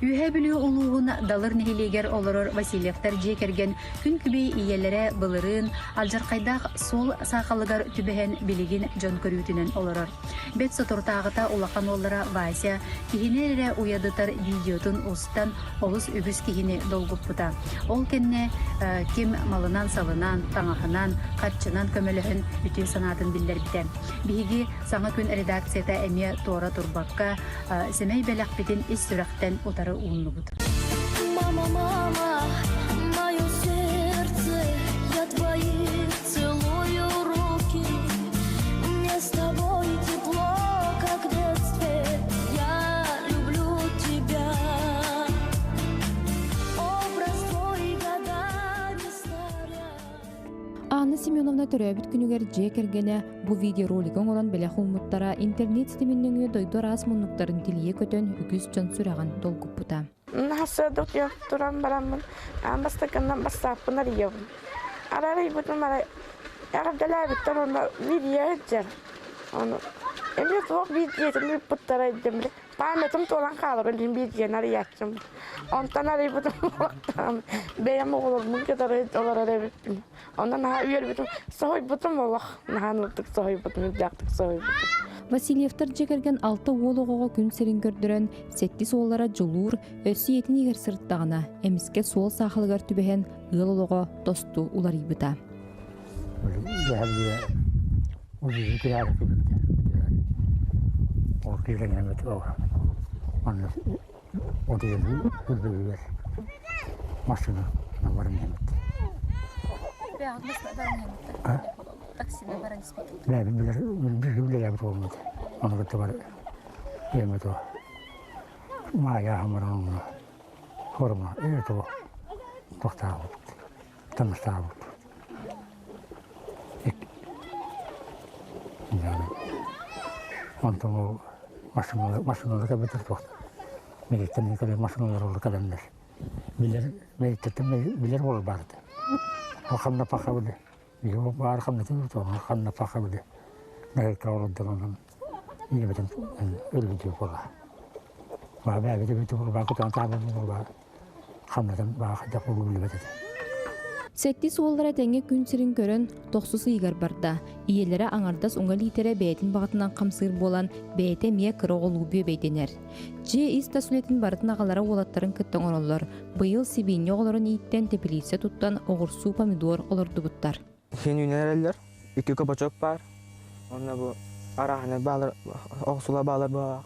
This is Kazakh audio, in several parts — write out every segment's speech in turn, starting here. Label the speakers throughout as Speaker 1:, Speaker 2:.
Speaker 1: Ühe bilü uluğun dalır nehiliger olurur Vasilyevtar jekergen gün kübey iyelere bılırın, aljarkaydaq sol sağalıgar tübehen biligin jon körütünen olurur. Bet sotortağıta ulaqan olara Vasya, kihinelere uyadıtar videotun ostan olus übüs kihini dolguputa. Ol kenne kim malından salınan, tağahınan, katçınan kömölühün bütün sanatın biller biten. Bihigi sana gün redaksiyata emiye tora turbakka, semey belak bitin is sürekten utarı unlu budur.
Speaker 2: Мама, мама, мое сердце, я твои целую руки. Мне с тобой тепло, как в детстве, я люблю тебя. Образ твой годами старя.
Speaker 3: Анна Семеновна төрөбүт күнүгер жекергене бу видеоролигин olan беле хумуттара интернет стиминнеңе дойдор аз муннуктарын тилие көтөн үгүз жон сүраган долгуппута.
Speaker 4: Насадок я туран барамын. Амбастаканнан бастаппын арыйыбын. Арарый бутун ара. Ягабдалай буттар онда видео эджер. Оны эмес вок видео буттара эджемле. Памятым толан калыр элин видео арыячым. Онтан арый бутун вактам. Бейам оголормун кетар олар арабиппин. Ондан ха үйөр бутун сой бутун олах. Наханлыктык сой бутун, жактык сой бутун.
Speaker 3: Васильевтар жекерген 6 уолугого күн серин көрдөрөн 8 уоллара жулуур өссү етинигер сырттагына эмиске суол сахалыгар түбэхен ыылолого тосту уларыйбыта.
Speaker 5: Ne bir yaptı olmadı. Onu da var. Yemedi o. Maya hamurun forma. Evet o. Doktor. Tanıştı. Yani. Ondan o maşınları da bitir doktor. Militenin kadar maşınları oldu kadınlar. Bilir olur vardı. O kanına pakabildi. Yo var kanına tutuyor. Kanına pakabildi. Ne kavradı onun. Yine bütün öyle diyor bana. Bana bir de bütün bana kutan bana. Kanından bana da kurulu dedi.
Speaker 3: Сетти суоллара теңге күн сирин көрөн токсусу игер барда. Иелері аңардас оңа литере бәйтін бағытынан қамсыр болан бәйте мие кыроғылу бүй бәйтенер. Же иста сүлетін барытын ағалара олаттарын күттен ороллар. Бұйыл сибине оғыларын иттен тепелисе туттан оғырсу помидор олырды бұттар.
Speaker 6: Сен үйнерелер, 2 кабачок бар. Онна bu arahane bağlar, oğsula bağlar bağ.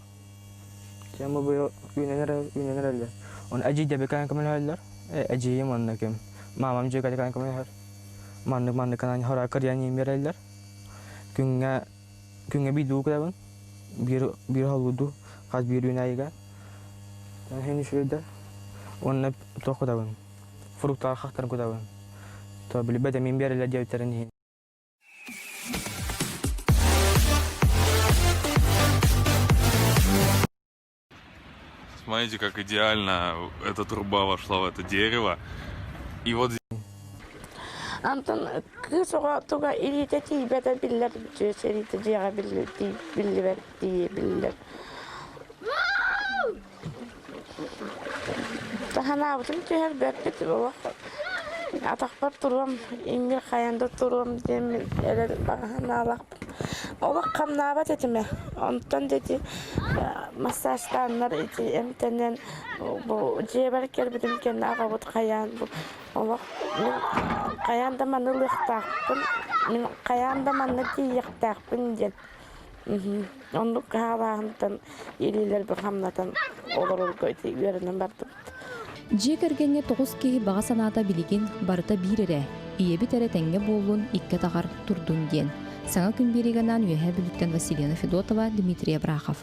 Speaker 6: Sen bu үйнерелер. Он әжей де бекайын көмелер. Әжейім онна кем. Mamam juga kan kami har, mana kan hara kerja ni mereka, kunga bidu kita pun, biru hal bidu, khas biru ni juga, dan ini sudah, orang tu kita pun, fruit khas kita pun, tu beli benda mereka jauh terani.
Speaker 7: Смотрите, как идеально эта труба вошла в это дерево. И вот
Speaker 4: Антон кысоға туға ирите тибете биллер жесерите жега биллер биллер. Тахана бутун жер беппет бала. Атакпар турам, имир хаянда турам дем эле баганалак. Ола камнабат этиме. Онтон дети массаждандар эмтенен бу жебер келбитим кен ага бут хаян бу. Ола каянда манылыктакпын. Мен каянда манытыйыктакпын ден. Онду каалаантан илилер бир хамнатан олорол көйти үйөрүнөн барды.
Speaker 3: Жекергенне 9 кеhi bağa sanata biligin barıta birere, iye bitere tenge bolun ikke tağar turdun den. Sana gün beriganan üyehe bülükten Vasilyana Fedotova, Dmitriy Abrakhov.